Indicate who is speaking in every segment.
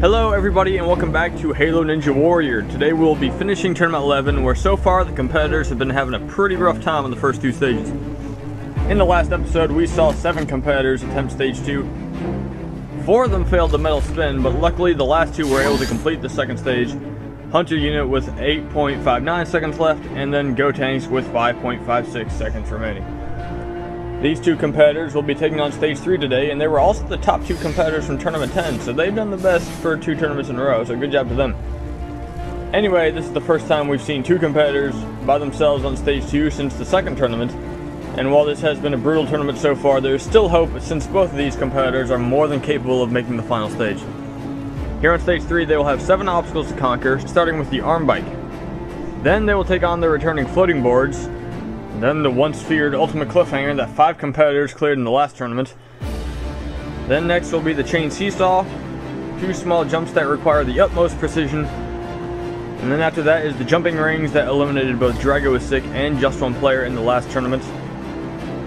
Speaker 1: Hello everybody and welcome back to Halo Ninja Warrior. Today we will be finishing Tournament 11, where so far the competitors have been having a pretty rough time on the first two stages. In the last episode we saw 7 competitors attempt stage 2. 4 of them failed the metal spin, but luckily the last 2 were able to complete the second stage. Hunter unit with 8.59 seconds left, and then Go Tanks with 5.56 seconds remaining. These 2 competitors will be taking on stage 3 today, and they were also the top 2 competitors from tournament 10, so they've done the best for 2 tournaments in a row, so good job to them. Anyway, this is the first time we've seen 2 competitors by themselves on stage 2 since the second tournament, and while this has been a brutal tournament so far, there is still hope since both of these competitors are more than capable of making the final stage. Here on stage 3 they will have 7 obstacles to conquer, starting with the arm bike. Then they will take on their returning floating boards. Then the once feared ultimate cliffhanger that 5 competitors cleared in the last tournament. Then next will be the chain seesaw, 2 small jumps that require the utmost precision. And then after that is the jumping rings that eliminated both Dragoisic and Just One player in the last tournament.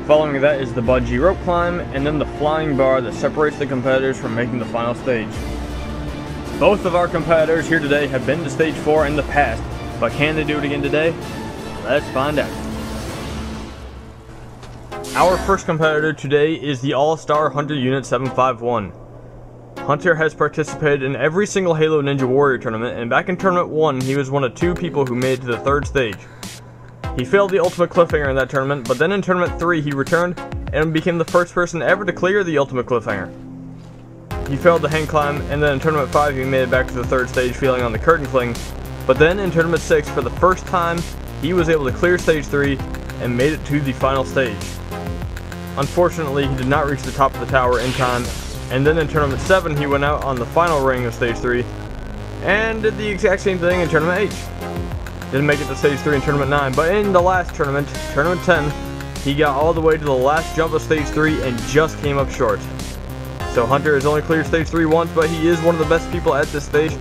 Speaker 1: Following that is the bungee rope climb, and then the flying bar that separates the competitors from making the final stage. Both of our competitors here today have been to stage 4 in the past, but can they do it again today? Let's find out. Our first competitor today is the All-Star Hunter Unit 751. Hunter has participated in every single Halo Ninja Warrior tournament, and back in Tournament 1 he was one of 2 people who made it to the 3rd stage. He failed the Ultimate Cliffhanger in that tournament, but then in Tournament 3 he returned and became the first person ever to clear the Ultimate Cliffhanger. He failed the hang climb, and then in Tournament 5 he made it back to the 3rd stage failing on the curtain fling, but then in Tournament 6 for the first time he was able to clear stage 3 and made it to the final stage. Unfortunately, he did not reach the top of the tower in time, and then in Tournament 7 he went out on the final ring of Stage 3, and did the exact same thing in Tournament 8. Didn't make it to Stage 3 in Tournament 9, but in the last tournament, Tournament 10, he got all the way to the last jump of Stage 3 and just came up short. So Hunter has only cleared Stage 3 once, but he is one of the best people at this stage.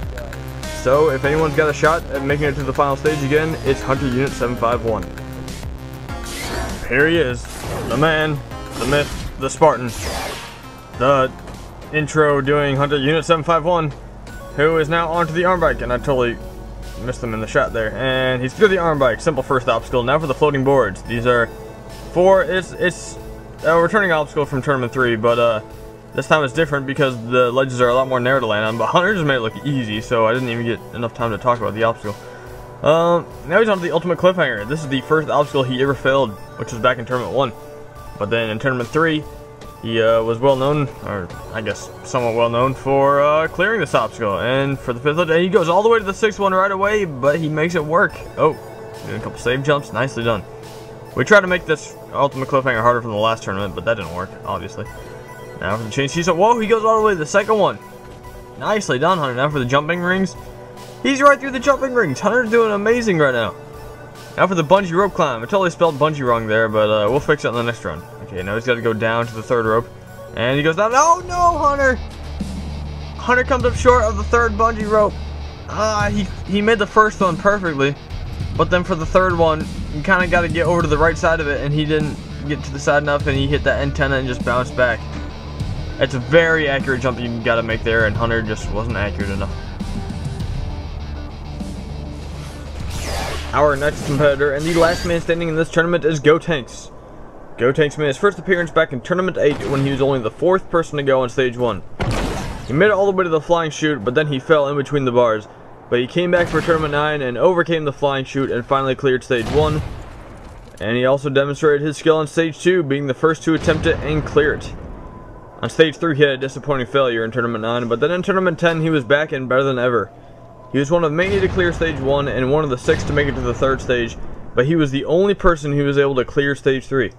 Speaker 1: So if anyone's got a shot at making it to the final stage again, it's Hunter Unit 751. Here he is, the man, the myth, the Spartan, the intro doing Hunter Unit 751, who is now onto the arm bike, and I totally missed him in the shot there. And he's through the arm bike, simple first obstacle. Now for the floating boards. These are 4, it's a returning obstacle from Tournament 3, but this time it's different because the ledges are a lot more narrow to land on, but Hunter just made it look easy, so I didn't even get enough time to talk about the obstacle. Now he's on to the Ultimate Cliffhanger. This is the first obstacle he ever failed, which was back in Tournament 1. But then in Tournament 3, he was well known, or I guess somewhat well known, for clearing this obstacle. And for the 5th day, he goes all the way to the 6th one right away, but he makes it work. Oh, doing a couple save jumps, nicely done. We tried to make this Ultimate Cliffhanger harder from the last tournament, but that didn't work, obviously. Now for the chain seesaw, whoa, he goes all the way to the 2nd one. Nicely done, Hunter. Now for the jumping rings. He's right through the jumping rings. Hunter's doing amazing right now. Now for the bungee rope climb. I totally spelled bungee wrong there, but we'll fix it on the next run. Okay, now he's got to go down to the 3rd rope. And he goes down. Oh no, Hunter! Hunter comes up short of the 3rd bungee rope. He made the first one perfectly. But then for the 3rd one, you kind of got to get over to the right side of it, and he didn't get to the side enough, and he hit that antenna and just bounced back. It's a very accurate jump you got to make there, and Hunter just wasn't accurate enough. Our next competitor and the last man standing in this tournament is Go Tanks. Go Tanks made his first appearance back in Tournament 8 when he was only the 4th person to go on Stage 1. He made it all the way to the flying chute, but then he fell in between the bars. But he came back for Tournament 9 and overcame the flying chute and finally cleared Stage 1. And he also demonstrated his skill on Stage 2, being the first to attempt it and clear it. On Stage 3 he had a disappointing failure in Tournament 9, but then in Tournament 10 he was back and better than ever. He was one of many to clear Stage 1 and one of the 6 to make it to the 3rd stage, but he was the only person who was able to clear Stage 3.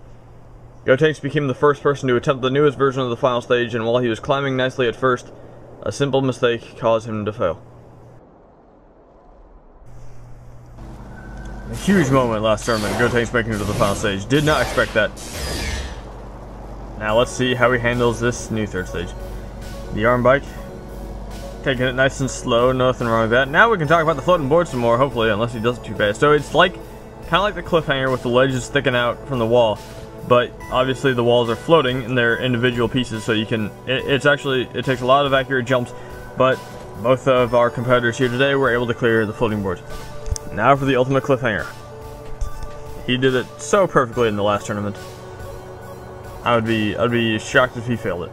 Speaker 1: Go Tanks became the first person to attempt the newest version of the final stage, and while he was climbing nicely at first, a simple mistake caused him to fail. A huge moment last tournament, Go Tanks making it to the final stage. Did not expect that. Now let's see how he handles this new 3rd stage. The arm bike. Taking it nice and slow, nothing wrong with that. Now we can talk about the floating board some more, hopefully, unless he does it too fast. So it's like, kind of like the cliffhanger with the ledges sticking out from the wall. But obviously the walls are floating and they're individual pieces, so you can, it takes a lot of accurate jumps. But both of our competitors here today were able to clear the floating boards. Now for the ultimate cliffhanger. He did it so perfectly in the last tournament. I'd be shocked if he failed it.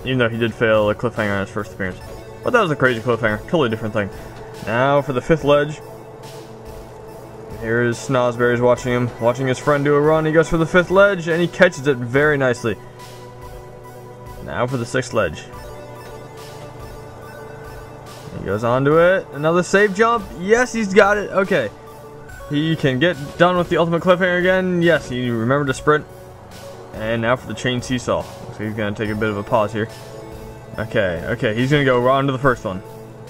Speaker 1: Even though he did fail a cliffhanger on his first appearance. But that was a crazy cliffhanger. Totally different thing. Now for the 5th ledge. Here is Snozberries watching his friend do a run. He goes for the 5th ledge and he catches it very nicely. Now for the 6th ledge. He goes onto it. Another safe jump. Yes, he's got it. Okay. He can get done with the ultimate cliffhanger again. Yes, he remembered to sprint. And now for the chain seesaw. Looks like he's going to take a bit of a pause here. Okay, he's going to go right on to the first one.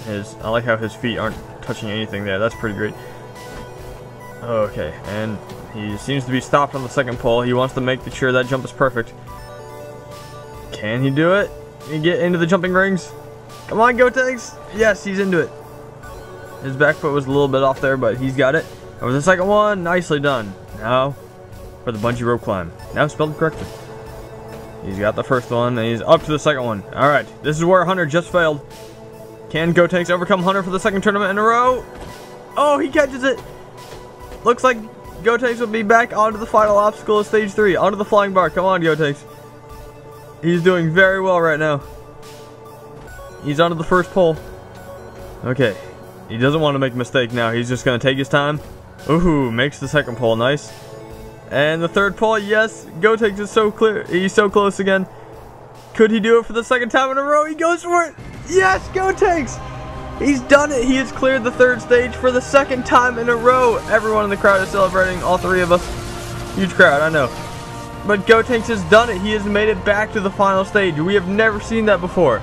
Speaker 1: I like how his feet aren't touching anything there. That's pretty great. Okay, and he seems to be stopped on the second pole. He wants to make sure that jump is perfect. Can he do it? Can he get into the jumping rings? Come on, Gotenks! Yes, he's into it. His back foot was a little bit off there, but he's got it. Over the second one, nicely done. Now for the bungee rope climb. Now spelled correctly. He's got the first one, and he's up to the second one. Alright, this is where Hunter just failed. Can Gotenks overcome Hunter for the second tournament in a row? Oh, he catches it! Looks like Gotenks will be back onto the final obstacle of stage 3. Onto the flying bar. Come on, Gotenks. He's doing very well right now. He's onto the first pole. Okay. He doesn't want to make a mistake now. He's just going to take his time. Ooh, makes the second pole. Nice. And the third pole, yes. Gotenks is so clear. He's so close again. Could he do it for the second time in a row? He goes for it. Yes, Gotenks. He's done it. He has cleared the 3rd stage for the 2nd time in a row. Everyone in the crowd is celebrating. All 3 of us. Huge crowd, I know. But Gotenks has done it. He has made it back to the final stage. We have never seen that before.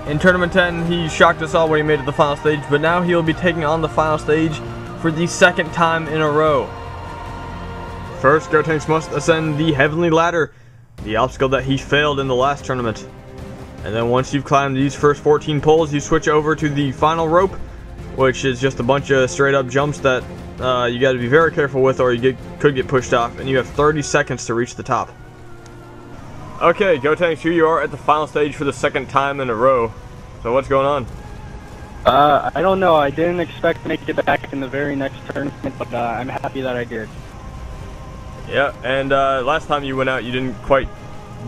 Speaker 1: In Tournament 10, he shocked us all when he made it to the final stage, but now he'll be taking on the final stage for the 2nd time in a row. First, Gotenks must ascend the Heavenly Ladder, the obstacle that he failed in the last tournament. And then once you've climbed these first 14 poles, you switch over to the final rope, which is just a bunch of straight up jumps that you got to be very careful with, or you could get pushed off, and you have 30 seconds to reach the top. Okay, Gotenks, here you are at the final stage for the 2nd time in a row. So what's going on?
Speaker 2: I don't know. I didn't expect to make it back in the very next tournament, but I'm happy that I did.
Speaker 1: Yeah, and last time you went out, you didn't quite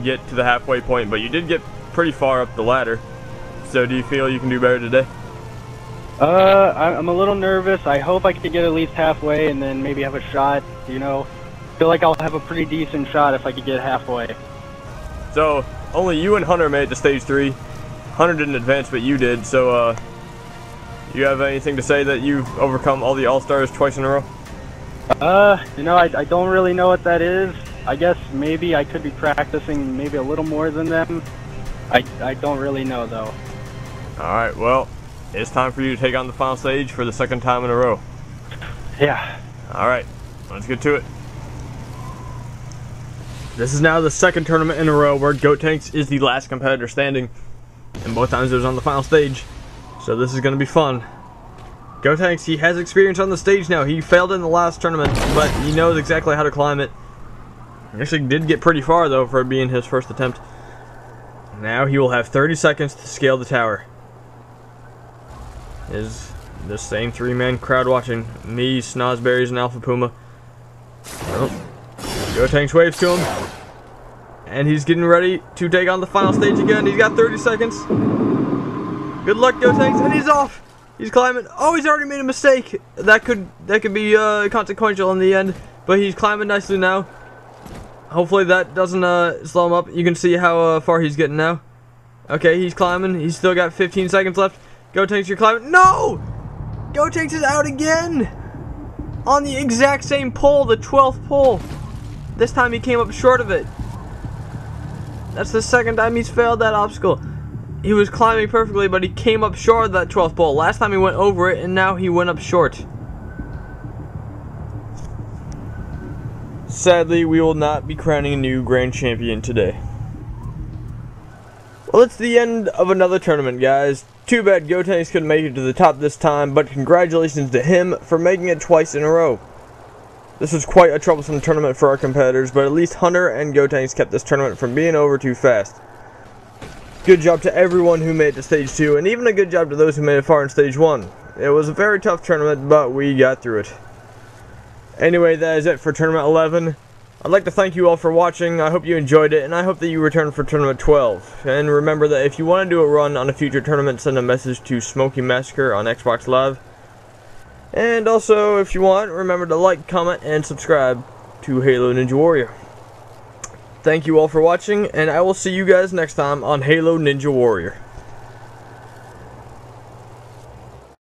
Speaker 1: get to the halfway point, but you did get pretty far up the ladder. So do you feel you can do better today?
Speaker 2: I'm a little nervous. I hope I could get at least halfway and then maybe have a shot, you know. Feel like I'll have a pretty decent shot if I could get halfway.
Speaker 1: So, only you and Hunter made it to stage 3. Hunter didn't advance, but you did, so, you have anything to say that you've overcome all the All-Stars twice in a row?
Speaker 2: You know, I don't really know what that is. I guess maybe I could be practicing maybe a little more than them. I don't really know, though.
Speaker 1: Alright, well, it's time for you to take on the final stage for the 2nd time in a row.
Speaker 2: Yeah.
Speaker 1: Alright, let's get to it. This is now the 2nd tournament in a row where Gotenks is the last competitor standing. And both times it was on the final stage. So this is going to be fun. Gotenks, he has experience on the stage now. He failed in the last tournament, but he knows exactly how to climb it. He actually did get pretty far, though, for it being his first attempt. Now he will have 30 seconds to scale the tower. Is the same 3-man crowd watching. Me, Snozberries, and Alpha Puma. Oh. Gotenks waves to him. And he's getting ready to take on the final stage again. He's got 30 seconds. Good luck, Gotenks, and he's off. He's climbing. Oh, he's already made a mistake. That could be consequential in the end. But he's climbing nicely now. Hopefully that doesn't slow him up. You can see how far he's getting now. Okay, he's climbing. He's still got 15 seconds left. Gotenks, you're climbing. No! Gotenks is out again! On the exact same pole, the 12th pole. This time he came up short of it. That's the 2nd time he's failed that obstacle. He was climbing perfectly, but he came up short of that 12th pole. Last time he went over it, and now he went up short. Sadly, we will not be crowning a new grand champion today. Well, it's the end of another tournament, guys. Too bad Gotenks couldn't make it to the top this time, but congratulations to him for making it twice in a row. This was quite a troublesome tournament for our competitors, but at least Hunter and Gotenks kept this tournament from being over too fast. Good job to everyone who made it to Stage 2, and even a good job to those who made it far in Stage 1. It was a very tough tournament, but we got through it. Anyway, that is it for Tournament 11. I'd like to thank you all for watching. I hope you enjoyed it, and I hope that you return for Tournament 12. And remember that if you want to do a run on a future tournament, send a message to SMOKEY MASSACRE on Xbox Live. And also, if you want, remember to like, comment, and subscribe to Halo Ninja Warrior. Thank you all for watching, and I will see you guys next time on Halo Ninja Warrior.